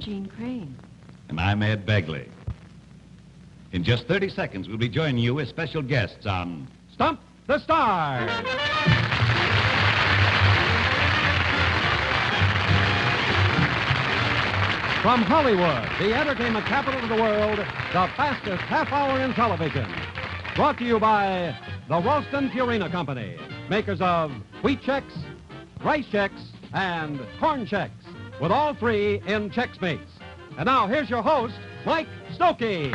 Jean Crane. And I'm Ed Begley. In just 30 seconds, we'll be joining you as special guests on Stump the Stars. From Hollywood, the entertainment capital of the world, the fastest half hour in television. Brought to you by the Ralston Purina Company, makers of Wheat Chex, Rice Chex, and Corn Chex, with all three in Chex Mates. And now, here's your host, Mike Stokey.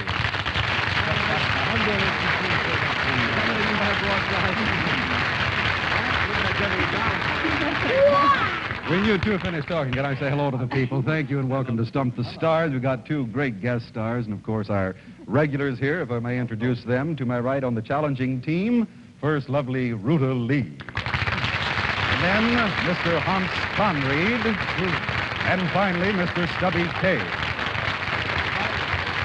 When you two finish talking, can I say hello to the people? Thank you and welcome to Stump the Stars. We've got two great guest stars and, of course, our regulars here, if I may introduce them. To my right on the challenging team, first lovely Ruta Lee. And then Mr. Hans Conread. And finally, Mr. Stubby Kaye.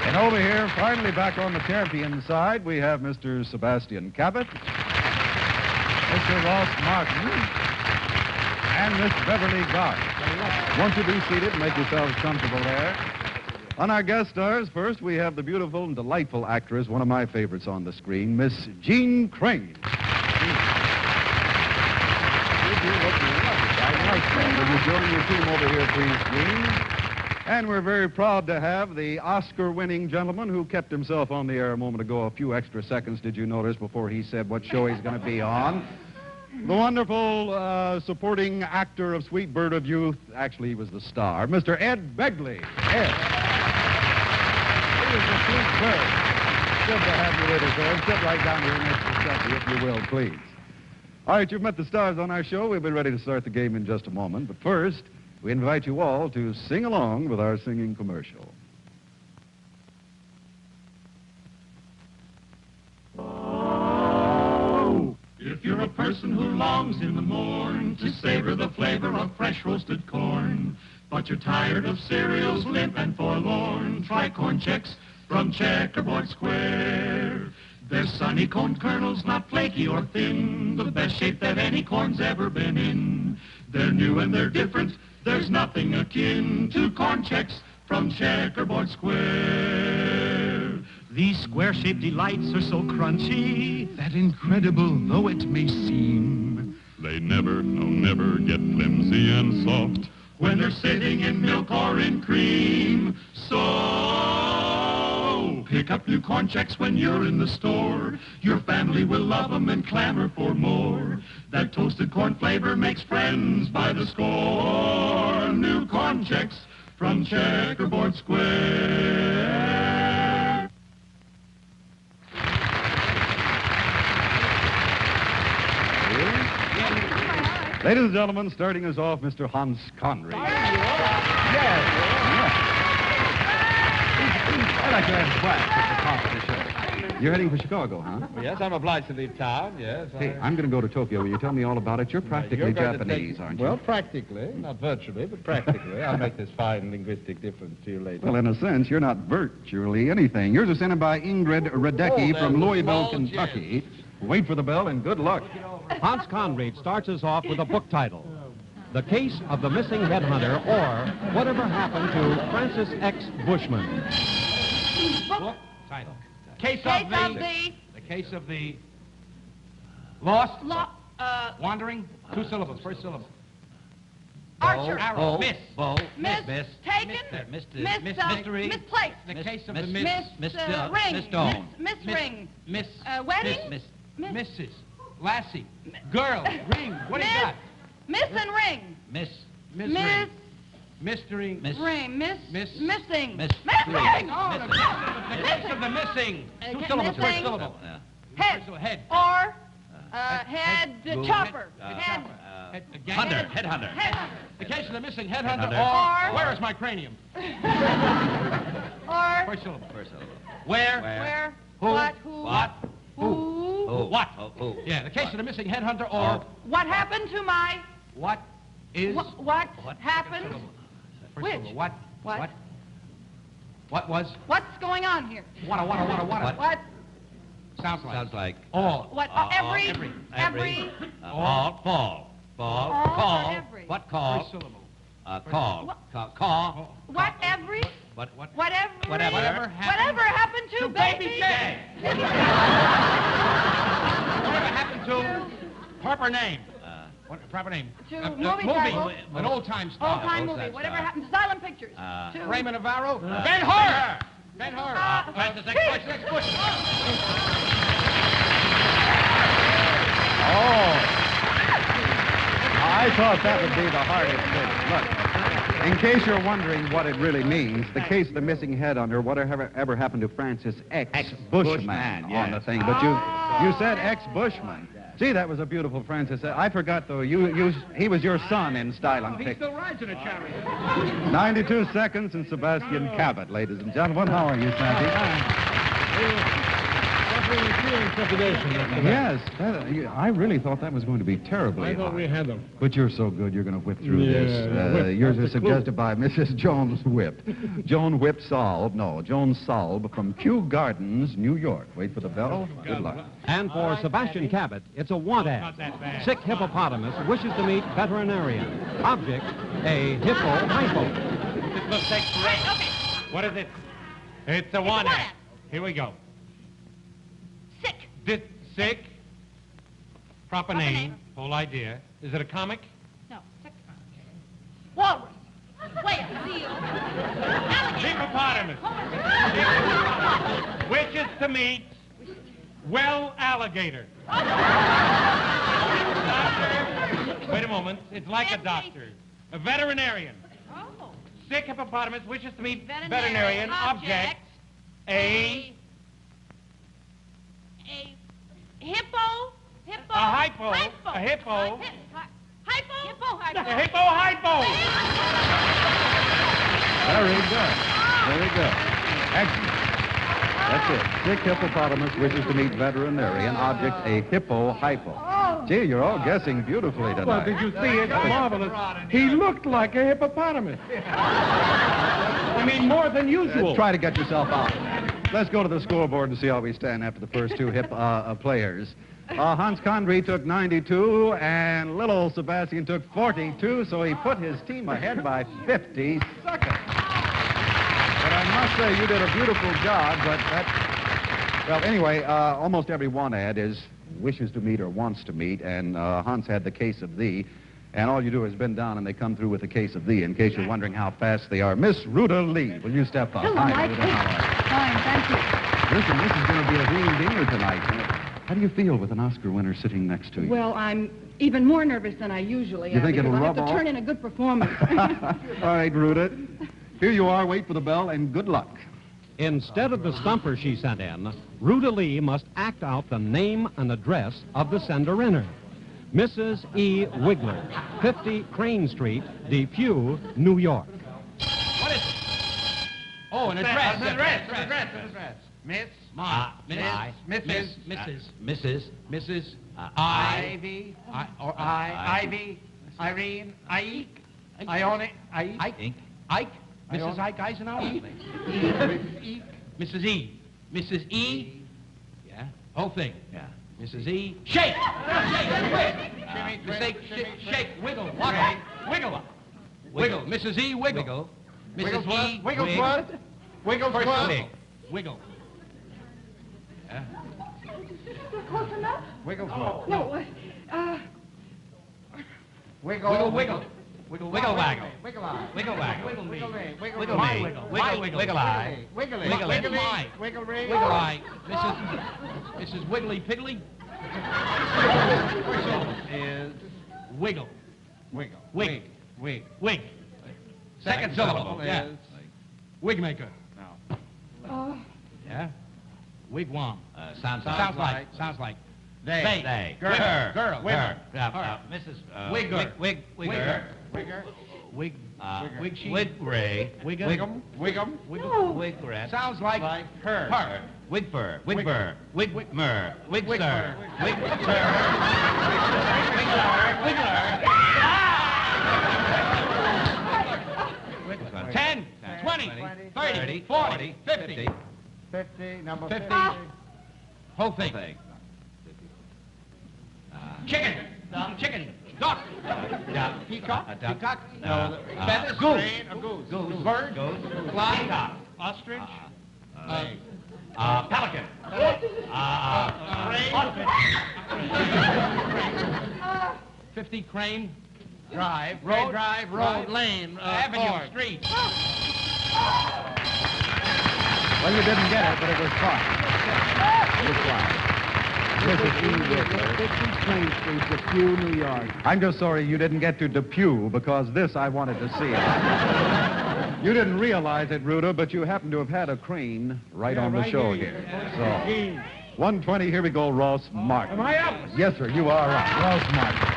And over here, finally back on the champion side, we have Mr. Sebastian Cabot, Mr. Ross Martin, and Miss Beverly Garland. Won't you be seated and make yourselves comfortable there? On our guest stars, first we have the beautiful and delightful actress, one of my favorites on the screen, Miss Jean Crane. Will you join your team over here, please, Jean? And we're very proud to have the Oscar-winning gentleman who kept himself on the air a moment ago, a few extra seconds, did you notice, before he said what show he's going to be on. The wonderful supporting actor of Sweet Bird of Youth, actually he was the star, Mr. Ed Begley. Ed. He is the Sweet Bird. Good to have you with us, Ed. Sit right down here next to Stubby, if you will, please. All right, you've met the stars on our show. We'll be ready to start the game in just a moment. But first, we invite you all to sing along with our singing commercial. If you're a person who longs in the morn to savor the flavor of fresh roasted corn, but you're tired of cereals limp and forlorn, try Corn Chex from Checkerboard Square. They're sunny corn kernels, not flaky or thin, the best shape that any corn's ever been in. They're new and they're different, there's nothing akin to Corn Chex from Checkerboard Square. These square-shaped delights are so crunchy that incredible though it may seem, they never, no, never get flimsy and soft when they're sitting in milk or in cream. So, pick up new Corn Chex when you're in the store. Your family will love them and clamor for more. That toasted corn flavor makes friends by the score. New Corn Chex from Checkerboard Square. Ladies and gentlemen, starting us off, Mr. Hans Conread. Yes. I'd like to ask Brass at the top of the show. You're heading for Chicago, huh? Well, yes, I'm obliged to leave town, yes. Hey, I'm going to go to Tokyo. Will you tell me all about it? You're practically Japanese, aren't you? Well, practically. Not virtually, but practically. I'll make this fine linguistic difference to you later. Well, in a sense, you're not virtually anything. Yours is sent in by Ingrid Radecki from Louisville, Kentucky. Wait for the bell and good luck. Hans Conread starts us off with a book title, The Case of the Missing Headhunter, or Whatever Happened to Francis X. Bushman. Book title. The case of the lost, wandering, two syllables, first syllable. Archer. Arrow. Miss. Bow. Miss. Taken. Mystery. Misplaced. The case of the Ring. Miss Stone. Miss Ring. Miss. Wedding. Mrs. Lassie. Girl. Ring. What do you got? Miss and ring. Miss. Miss. Mystery. Ring. Missing. Miss. Ring. Oh, the case of the missing. Two syllables, first syllable. Head. Head. Or head chopper. Head. Headhunter. The case of the missing headhunter, or where is my cranium? Or First syllable. Where? Who? What? Who? What? Who? What? Yeah, the case of the missing headhunter, or what happened to my? What is? What happened? First Which? syllable. What was? What's going on here? What? What? Sounds like. All. What? Every. All. Fall. All. Call. Every. What call? First syllable. Call. What? Call. Whatever. Whatever happened to baby? Kaye? Whatever happened to proper name? What proper name? To movie title. An old-time star. Old-time movie. Whatever happened to silent pictures? To Raymond Navarro. Ben-Hur. Ben-Hur. Francis X. Bush. Oh. I thought that would be the hardest thing. Look, in case you're wondering what it really means, the case of the missing head under whatever happened to Francis X. Bushman on the thing. But you said X. Bushman. Gee, that was a beautiful Francis. I forgot, though, he was your son in Styling He Pick. still rides in a chariot. 92 seconds and Sebastian Cabot, ladies and gentlemen. How are you, Sandy? Yes, I really thought that was going to be terribly hard. we had them. But you're so good, you're going to whip through this. whip. Yours That's is the suggested by Mrs. Jones Whip. Joan Whip Solb, no, Joan Solb from Kew Gardens, New York. Wait for the bell. Good luck. And for Sebastian Cabot, it's a want ad. Sick hippopotamus wishes to meet veterinarian. Object, a hippo-hypo. This looks like Right, okay. What is it? It's a one one-ad. act. Here we go. Sick. This sick. Proper Proper name. name. Whole idea. Is it a comic? No. Sick. Walrus. Whale. Seal. Alligator. Hippopotamus. Wishes to meet well alligator. Doctor. Wait a moment. It's like a doctor. A veterinarian. Oh. Sick hippopotamus wishes to meet Veterinarian. object. A Hippo. A hypo. Hypo. A hippo. Hypo. Hippo. A hippo hypo. Very good. Very good. Excellent. That's it. Sick hippopotamus wishes to meet veterinarian. Object, a hippo-hypo. Gee, you're all guessing beautifully tonight. Well, did you see it? Marvelous. He looked like a hippopotamus. I mean, more than usual. Try to get yourself out. Let's go to the scoreboard and see how we stand after the first two players. Hans Conread took 92, and little Sebastian took 42, so he put his team ahead by 50 seconds. But I must say, you did a beautiful job, but that... Well, anyway, almost every one ad is wishes to meet or wants to meet, and Hans had the case of thee. And all you do is bend down, and they come through with the case of thee, in case you're wondering how fast they are. Miss Ruta Lee, will you step up? Hello, Hi, Mike. Ruta, how are you? Fine, thank you. Listen, this is going to be a real dinger tonight. How do you feel with an Oscar winner sitting next to you? Well, I'm even more nervous than I usually am. You think because it'll I have rub to off? turn in a good performance. All right, Ruta. Here you are. Wait for the bell, and good luck. Instead of the stumper she sent in, Ruta Lee must act out the name and address of the sender-inner. Mrs. E. Wiggler, 50 Crane Street, Depew, New York. What is it? Oh, an address. An address. Miss. Mrs. Ivy. Ivy. Irene. Ike. Ione. Ike. Mrs. Ike Eisenhower. Mrs. E. Mrs. E. Yeah. Whole thing. Yeah. Mrs. E. Shake! Shake. Wiggle. Walk. Wiggle. Wiggle. Mrs. E. Wiggle. Mrs. E. Wigglesworth. Wigglesworth. Wiggle. Yeah. Close enough? Wigglesworth. No, Wiggle. Wiggle. Wiggle waggle. Wiggle eye. Wiggle waggle. Wiggle me. Wiggle Wiggle me. me. Wiggle eye. Wiggly. Wiggle it. Wiggly. Mine. Wiggle ring. Wiggle eye. Mrs. Wiggly Piggly. First syllable is wiggle. Wiggle. Wig. Wig. Wig. Second syllable is yeah. Wig maker. Oh. Yeah. Wigwam. Sounds Sounds like. They. Girl. Her. Mrs. Wigger. Wigger. Wig. Wig sheet. Wig Ray. Wiggum. Wiggum. No. Wig Rat. Sounds like her. Her. Wig Fur. Wig Burr. Wig Mer. Wig Wig Sir. Fur. Wig Sir. Wigler. 10, 20, 30, 40, 50. 50. Number 50. 50. Whole thing. Chicken. Chicken. Duck. Duck. Peacock. A duck. Peacock. No. Feathers. Goose. Crane. A goose. Goose. Bird. Goose. Fly. Peacock. Ostrich. Pelican. Crane. 50 Crane. Drive. Road. Drive. Road. Lane. Avenue. Ford. Street. Well, you didn't get it, but it was fun. It was fun. This is E. Whistler. 50 Plain Street, Depew, New York. I'm just sorry you didn't get to Depew, because this I wanted to see. You didn't realize it, Ruta, but you happen to have had a crane right on the show here. So, 120, here we go, Ross Martin. Am I up? Yes, sir, you are up. Ross Martin.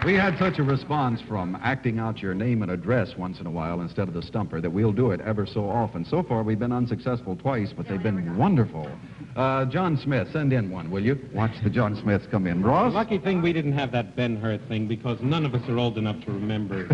We had such a response from acting out your name and address once in a while instead of the stumper that we'll do it ever so often. So far, we've been unsuccessful twice, but they've been wonderful. John Smith, send in one, will you? Watch the John Smiths come in. Ross? Lucky thing we didn't have that Ben-Hur thing because none of us are old enough to remember.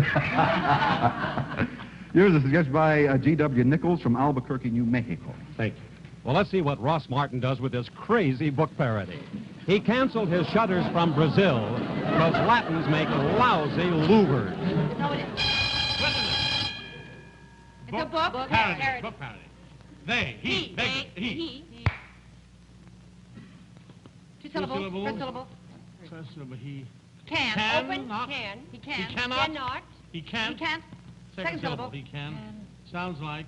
Yours is suggested by G.W. Nichols from Albuquerque, New Mexico. Thank you. Well, let's see what Ross Martin does with this crazy book parody. He canceled his shutters from Brazil because Latins make lousy louvers. No, it is. It's a book. Parody. Book parody. They. He. They. He. Two syllables. syllables. First syllable. First syllable. He. Can. Can Open. not. Can. He can. He cannot. Cannot. He can't. He can't. Second syllable. He can. Sounds like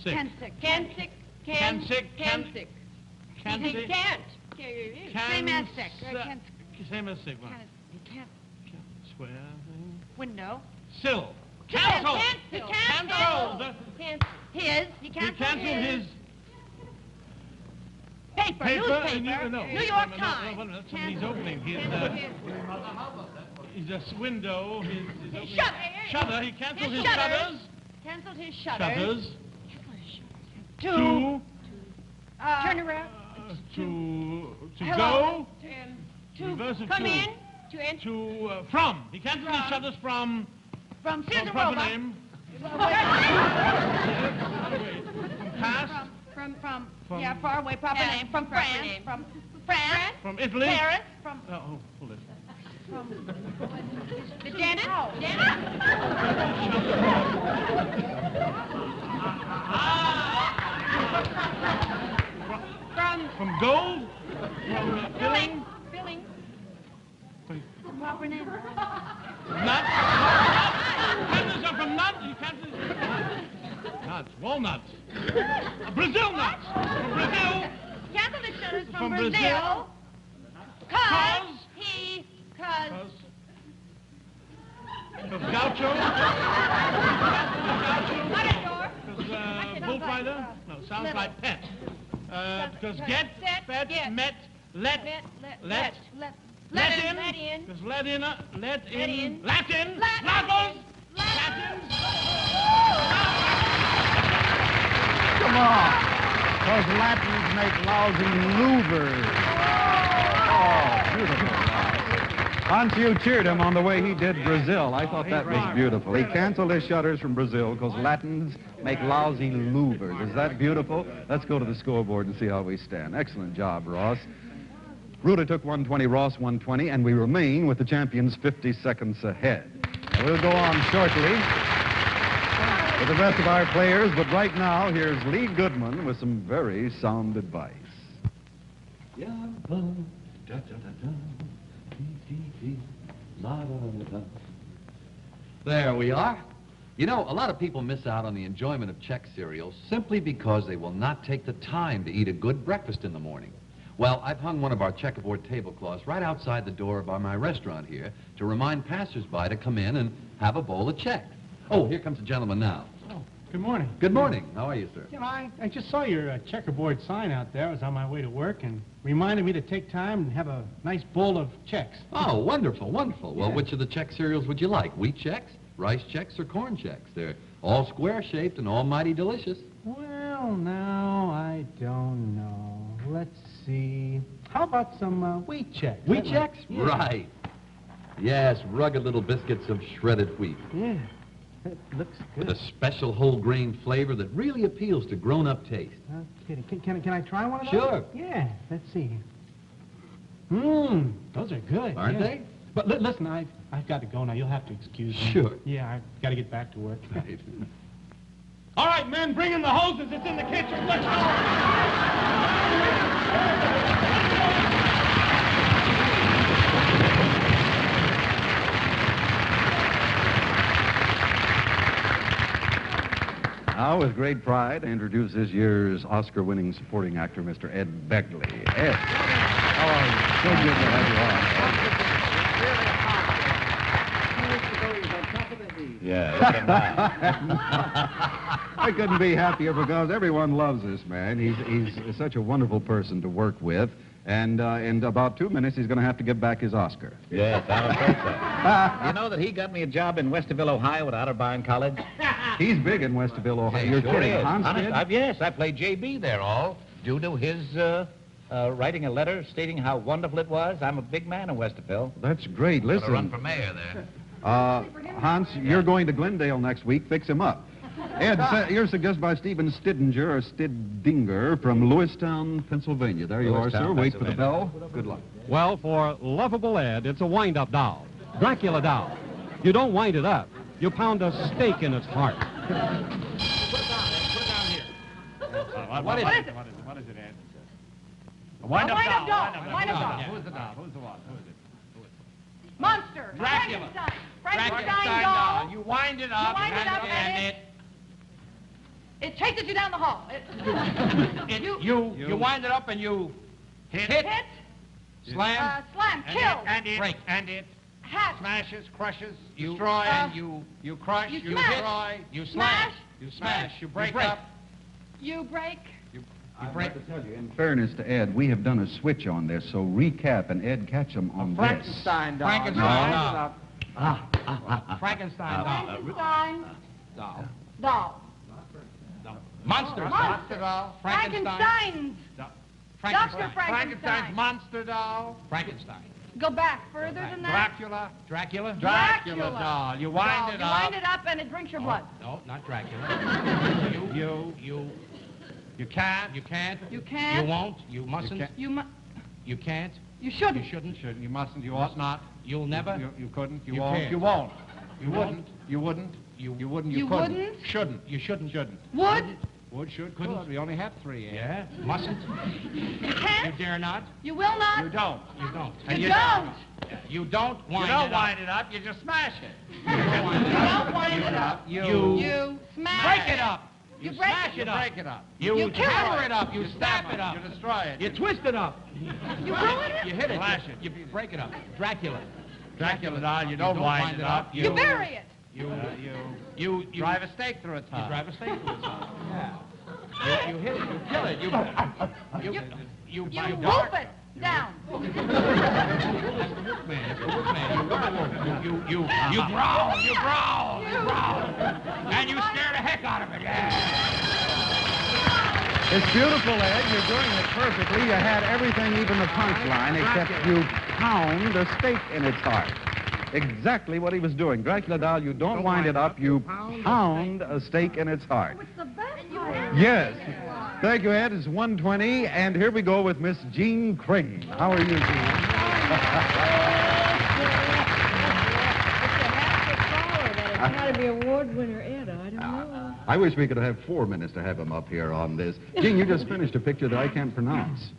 sick. Can sick. Can sick. Can sick. Can sick. Can He sick. can't. Same as sick. Same as sick. What? He can't. Square thing. Window. Sill. Cancel. He can't. Canceled. His. He He canceled canceled his paper. Newspaper. No. New York No, Times. that's somebody's opening. His window. His shutter. He canceled his shutters. Canceled his shutters. Shutters. To. Turn around. To Hello. go. To Reverse of come to. in. To enter. To from. He canceled his shutters from. From Caesar proper Roebuck. name. From past. From yeah, far away, proper name. From France. From France. From Italy. Paris. From Oh, hold it. the dentist. From gold. From filling. Filling. Proper name. Nuts. Canceled are from nuts. He canceled. Nuts. Walnuts. Brazil nuts. From Brazil. Canceled his shutters From from Brazil. Brazil. Cause. Cause. Because gaucho. Matador. Because bullfighter. No, sounds like pet. Because get, fetch, met, let in. Because let in, Latin, Lagos, Latins. Come on. Because Latins make lousy louvers. Oh, beautiful. Hans, you cheered him on the way he did Brazil. I thought that was beautiful. He canceled his shutters from Brazil because Latins make lousy louvers. Is that beautiful? Let's go to the scoreboard and see how we stand. Excellent job, Ross. Ruta took 120, Ross 120, and we remain with the champions 50 seconds ahead. We'll go on shortly with the rest of our players, but right now, here's Lee Goodman with some very sound advice. There we are. You know, a lot of people miss out on the enjoyment of Czech cereals simply because they will not take the time to eat a good breakfast in the morning. Well, I've hung one of our checkerboard tablecloths right outside the door by my restaurant here to remind passersby to come in and have a bowl of Czech. Oh, here comes a gentleman now. Oh, good morning. Good morning. How are you, sir? You know, I just saw your checkerboard sign out there. I was on my way to work and reminded me to take time and have a nice bowl of Czechs. Oh, wonderful, wonderful. Well, Yeah. which of the Czech cereals would you like? Wheat Czechs, rice Czechs, or corn Czechs? They're all square-shaped and all mighty delicious. Well, now, I don't know. Let's see. How about some wheat Czechs? Wheat That Czechs? might- yeah. Right. Yes, rugged little biscuits of shredded wheat. Yeah, that looks With a good. special whole grain flavor that really appeals to grown-up taste. Okay, can I try one of those? Sure. Yeah, let's see. Those are good. Aren't yes. they? But listen, I've got to go now. You'll have to excuse me. Sure. Yeah, I've got to get back to work. Right. All right, men, bring in the hoses. It's in the kitchen. Let's go. Now, with great pride, I introduce this year's Oscar-winning supporting actor, Mr. Ed Begley. Ed. Oh, so good to have you on. Yeah. I couldn't be happier because everyone loves this man. He's such a wonderful person to work with. And in about 2 minutes, he's going to have to give back his Oscar. Yes, I'm afraid so. You know that he got me a job in Westerville, Ohio at Otterbein College? He's big in Westerville, Ohio. Hey, You're sure kidding, is. Hans Honest, did? yes, I played JB there, all due to his writing a letter stating how wonderful it was. I'm a big man in Westerville. That's great. Gonna Listen. run for mayor there. Hans, you're going to Glendale next week. Fix him up. Ed, you're suggested by Stephen Stiddinger, or Stiddinger, from Lewistown, Pennsylvania. There you are, sir. Lewistown, Wait for the bell. Pennsylvania. Good luck. Well, for lovable Ed, it's a wind-up doll. Dracula doll. You don't wind it up. You pound a stake in its heart. Put it down here. What is it? What is it, Ed? A wind-up doll. Yeah. Who's the doll? Who's the what? Who is it? Monster. Dracula. Frankenstein doll. You wind it up, You wind it up and it chases you down the hall. You wind it up and you hit, slam, kill, break, and it hat, smashes, crushes, you destroy, and you crush, you you smash, destroy, you smash, you smash, you break up. you break. I'd like to tell you, in fairness to Ed, we have done a switch on this, so recap and Ed catch him on this. Frankenstein doll. Frankenstein doll. Frankenstein doll. Frankenstein Doll. doll. Monster. Monster doll. Frankenstein's. Dr. Frankenstein's monster doll. Frankenstein. Go back further than that. Dracula Dracula. doll. You wind it You up. wind it up and it drinks your blood. No, not Dracula. You can't. You can't. You can't. You won't. You mustn't. can't. You can't. You shouldn't. You shouldn't. You mustn't. You ought not. You'll never. You couldn't. You You won't. can't. You won't. You won't. You wouldn't. You wouldn't. You You couldn't. wouldn't? Shouldn't. You shouldn't. Would, should, Couldn't. could. We only have three. Ed. Yeah. Mustn't. You You can't. dare not. You will not. You don't. You don't. And You don't. You don't You wind don't it up. wind it up. You just smash it. You don't wind it up. You smash. Break it up. You break smash it. it up. break it up. You kill hammer it. it up. You stab it up. You destroy it. You twist it up. You ruin it. You hit it. Flash it. You break it up. Dracula. Dracula doll. You don't wind it up. You bury it. You drive a stake through its You heart. drive a stake through its heart. Yeah. You hit it. You kill it. You You dark. whoop it down. You growl. You growl. You growl. And you scare the heck out of it. Yeah. It's beautiful, Ed. You're doing it perfectly. You had everything, even the punchline, except you pound a stake in its heart. Exactly what he was doing. Dracula doll, you don't wind it up, you pound a stake in its heart. It's the best part. Yes. Thank you, Ed. It's 1:20, and here we go with Miss Jean Crane. How are you, Jean? Academy Award winner, Ed. I don't know. I wish we could have 4 minutes to have him up here on this. Jean, you just finished a picture that I can't pronounce.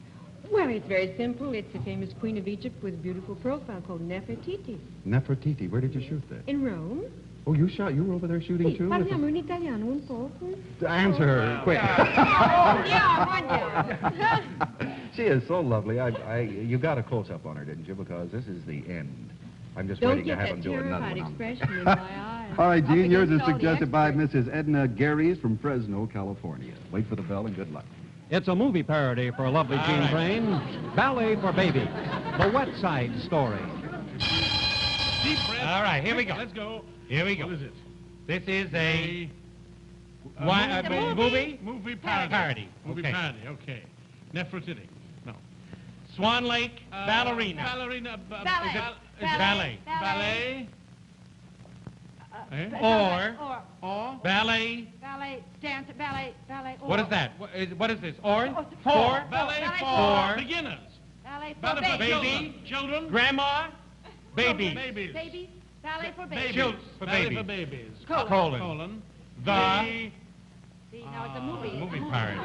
Well, it's very simple. It's the famous Queen of Egypt with a beautiful profile called Nefertiti Nefertiti. Where did you shoot that? in Rome. Oh, you were over there shooting Sì, too? parliamo in italiano un poco. Answer her, quick. She is so lovely. You got a close-up on her, didn't you? Because this is the end. I'm just Don't waiting to get have that him do another terrified one. expression in my eyes. All right, Up Jean, yours is against all the suggested by experts. Mrs. Edna Garys from Fresno, California. Wait for the bell and good luck. It's a movie parody for a lovely Jean Crane. Ballet for Baby. The Wet Side Story. Deep breath. All right, here we go. Let's go. Here we go. What is it? This is a Movie parody. Parody. Movie Okay. parody. Okay. Nefertiti. No. Swan Lake ballerina. Ballet. Is it Ballet. ballet? Eh? Or Ballet. ballet, dance, ballet, ballet. What is that? What is this? Or? Four. Ballet Ballet for for beginners. Ballet for Ballet for babies. baby, children, grandma, babies. Babies. Ballet for babies. Children, for Ballet babies. for babies. Colon. The. No, it's a movie. Movie part.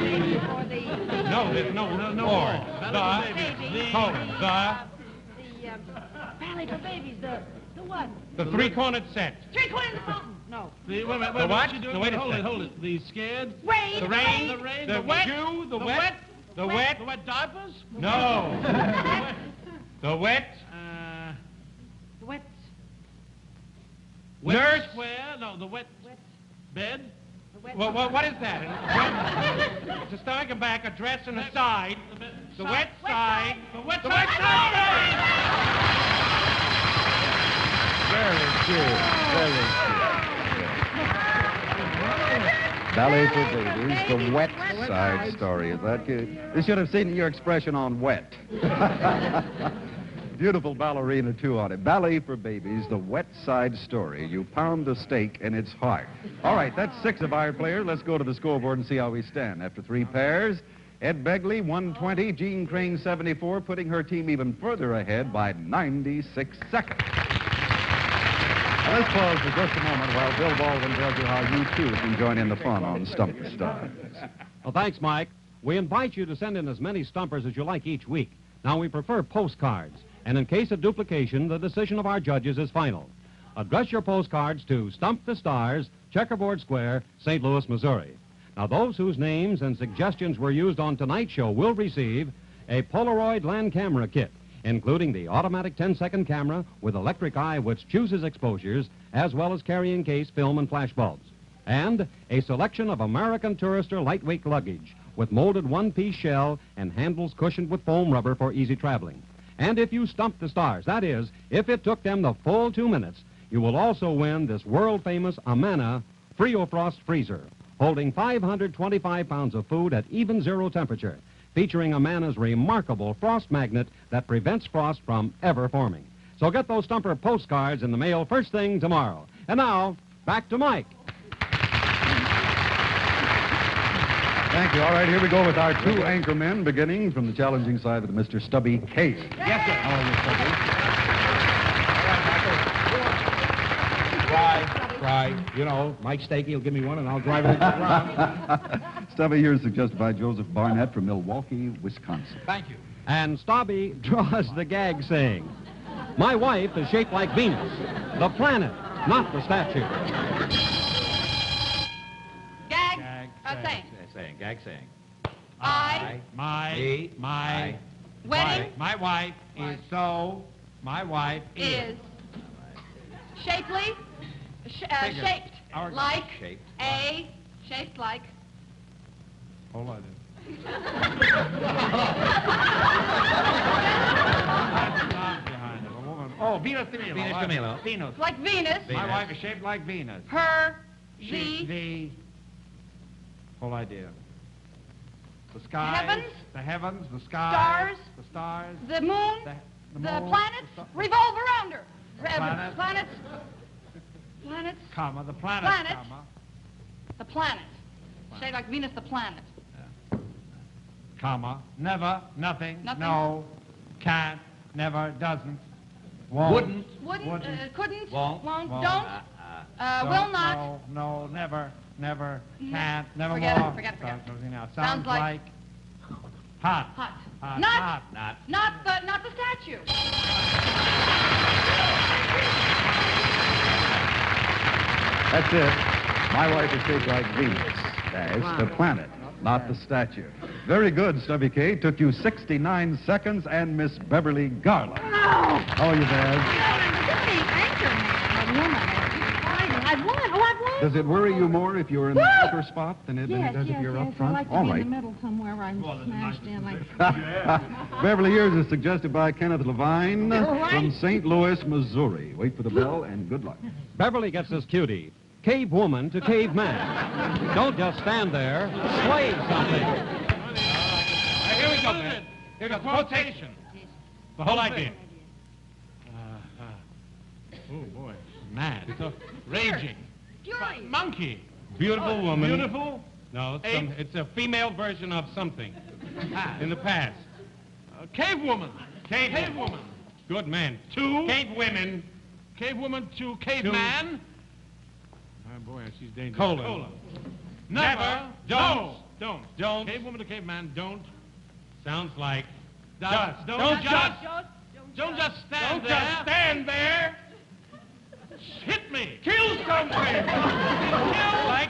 Baby for the... No, there's no more. Ballet for The. babies. Colon. Ballet for babies. The what? The three-cornered set. Three-cornered in the fountain. No. Wait, The what? No, wait a hold it, second. hold it. The scared. Rain. The rain. The rain. The wet. shoe. The wet. wet. The wet. The wet diapers? No. The wet. The wet. Nurse. Square? No, the wet. Bed? The wet. Well, what is that? It's a stomach and back, a dress and a side. The wet side. The wet The side. wet side. Very good. Very good. Ballet for babies, the wet side story. Is that good? They should have seen your expression on wet. Beautiful ballerina, too, on it. Ballet for babies, the wet side story. You pound the steak and it's hard. All right, that's 6 of our players. Let's go to the scoreboard and see how we stand. After 3 pairs, Ed Begley, 120. Jean Crane, 74, putting her team even further ahead by 96 seconds. Now, let's pause for just a moment while Bill Baldwin tells you how you, too, can join in the fun on Stump the Stars. Well, thanks, Mike. We invite you to send in as many stumpers as you like each week. Now, we prefer postcards, and in case of duplication, the decision of our judges is final. Address your postcards to Stump the Stars, Checkerboard Square, St. Louis, Missouri. Now, those whose names and suggestions were used on tonight's show will receive a Polaroid land camera kit, including the automatic 10-second camera with electric eye which chooses exposures, as well as carrying case, film, and flash bulbs. And a selection of American Tourister lightweight luggage with molded one-piece shell and handles cushioned with foam rubber for easy traveling. And if you stump the stars, that is, if it took them the full 2 minutes, you will also win this world-famous Amana Frio-Frost freezer, holding 525 pounds of food at even zero temperature, featuring Amana's remarkable frost magnet that prevents frost from ever forming. So get those stumper postcards in the mail first thing tomorrow. And now, back to Mike. Thank you. All right, here we go with our 2 anchor men, beginning from the challenging side of Mr. Stubby Kaye. Yes, sir. How are you, Stubby? Try. You know, Mike Stokey will give me one and I'll drive it into the ground. Stubby, yours suggested by Joseph Barnett from Milwaukee, Wisconsin. Thank you. And Stubby draws the gag saying, "My wife is shaped like Venus, the planet, not the statue." Gag. Saying. Gag saying. My wedding My wife is so. My wife is shapely, shaped Our- like Shaped. a, shaped like. Hold on. Oh, Venus de Milo. Venus de Milo. Venus. Like Venus. My wife is shaped like Venus. Her, The whole idea. The sky. Heavens. The heavens. The sky. Stars. The stars. the moon, The the moon, planets the revolve around her. planets. Planets, Comma. The planet. Planets. Comma. the planet. Shaped like Venus, the planet. Comma. Never. Nothing. Nothing. No. Can't. Never. Doesn't. Won't. Wouldn't. Wouldn't, couldn't, Won't. don't, Won't. will Don't, not. No. Never. Never. Can't. Never Forget it, more. forget it. Everything else. Sounds Sounds like- like. Hot. Hot. Hot. Not, Hot. not the statue. That's it. My wife is shaped like Venus. That's the planet, not the statue. Very good, Stubby Kaye. Took you 69 seconds, and Miss Beverly Garland. Oh! How are you, Bev? I've won. Oh, I've won. Does it worry you more if you're in the Woo! upper spot than it Yes, does if you're up I front? like to All be right. in the middle somewhere where I'm smashed in like... Beverly, yours is suggested by Kenneth Levine All right. from St. Louis, Missouri. Wait for the bell, and good luck. Beverly gets this cutie. Cave woman to cave man. Don't just stand there. Slay something. Here we go, man. Here goes quotation. The whole idea. Oh, boy. Mad. So, raging. Fury. Monkey. Beautiful woman. Beautiful. No, Ape. it's a female version of something in the past. Cave woman. Cave woman. Good man. Two. Cave women. Cave woman to caveman. Oh, boy, she's dangerous. Colon. Never. Don't. Don't. Don't. Cave woman to caveman, don't. Sounds like Don't Don't just stand there. Just stand there. Hit me. Kill something. Like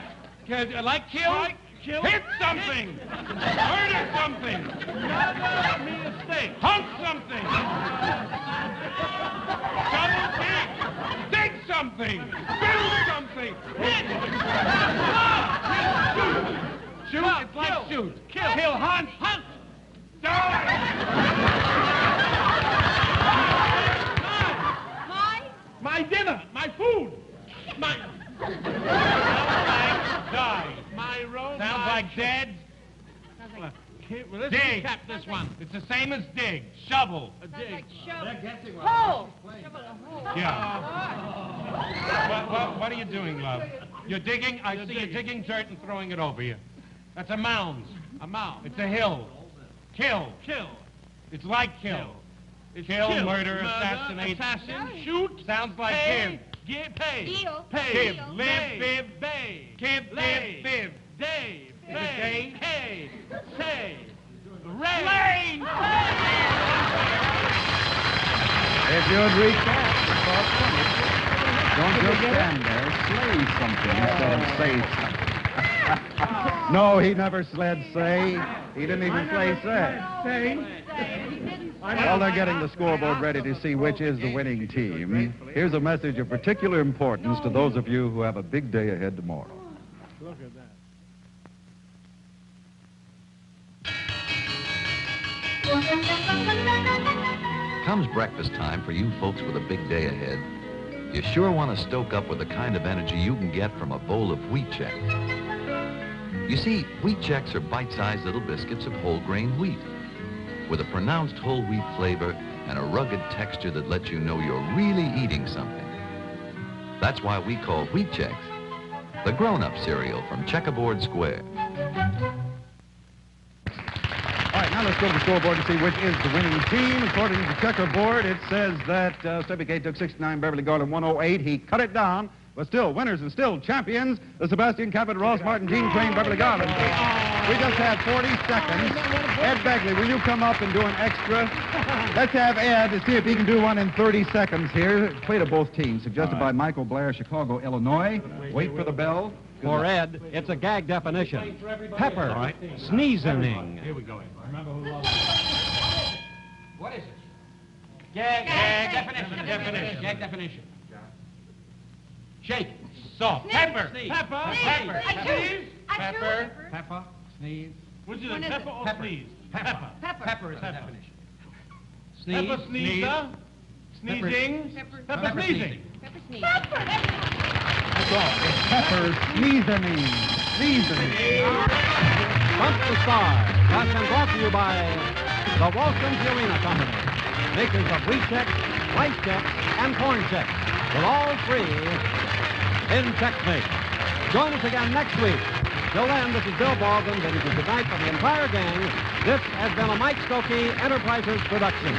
kill? Kill. Hit something. Murder something. Murder me a steak. Hunt something. Double dig. Dig something. Build something. Hit. Shoot. It's like shoot. Kill. Hunt. Hunt. Die. My dinner. My food. My... Sounds like die. My road. Sounds like dead. Well, let's Dig. recap this one. It's the same as dig. Shovel. A dig. Hole. Yeah. What are you doing, love? You're digging? I see you digging dirt and throwing it over you. That's a mound. A mound. It's a hill. Kill. Kill. It's like kill. It's Kill, murder, assassinate. Assassin. Shoot. Sounds like Pay. give. Give. Pay. Deal. Pay. Give. Deal. Live, Pay. bib. Bay. Give, Lay. live, bib. Day. Is it Pay. day? Pay. Say. Rain. Lane! If you'd recap, don't just stand there. Slay something instead of say something. No, he never said say. He didn't even play say. While they're getting the scoreboard ready to see which is the winning team, here's a message of particular importance to those of you who have a big day ahead tomorrow. Look at that. Comes breakfast time for you folks with a big day ahead. You sure want to stoke up with the kind of energy you can get from a bowl of wheat checks. You see, wheat checks are bite-sized little biscuits of whole grain wheat with a pronounced whole wheat flavor and a rugged texture that lets you know you're really eating something. That's why we call wheat checks the grown-up cereal from Checkerboard Square. All right, now let's go to the scoreboard and see which is the winning team. According to the checkerboard, it says that Stubby Kaye took 69, Beverly Garland 108. He cut it down, but still winners and still champions. The Sebastian Cabot, Ross Martin, Gene Crane, Beverly Garland. We just had 40 seconds. Ed Begley, will you come up and do an extra? Let's have Ed to see if he can do one in 30 seconds here. Play to both teams, suggested by Michael Blair, Chicago, Illinois. Wait for the bell. For Ed, it's a gag definition. Pepper, sneezing. Here we go. Remember who lost. What is it? Gag definition. Gag definition. Shake. Salt. Pepper. Pepper. Pepper. Sneeze. Pepper. Pepper. Sneeze. Which is it, pepper or sneeze? Pepper. Pepper is the definition. Pepper sneezer. Sneezing. Pepper sneezing. Pepper sneeze. That's all. It's pepper seasoning. Seasoning. Stump the Stars has been brought to you by the Ralston Purina Company, makers of wheat checks, rice checks, and corn checks, with all three in checkmate. Join us again next week. Till then, this is Bill Baldwin bidding you good night for the entire gang. This has been a Mike Stokey Enterprises production.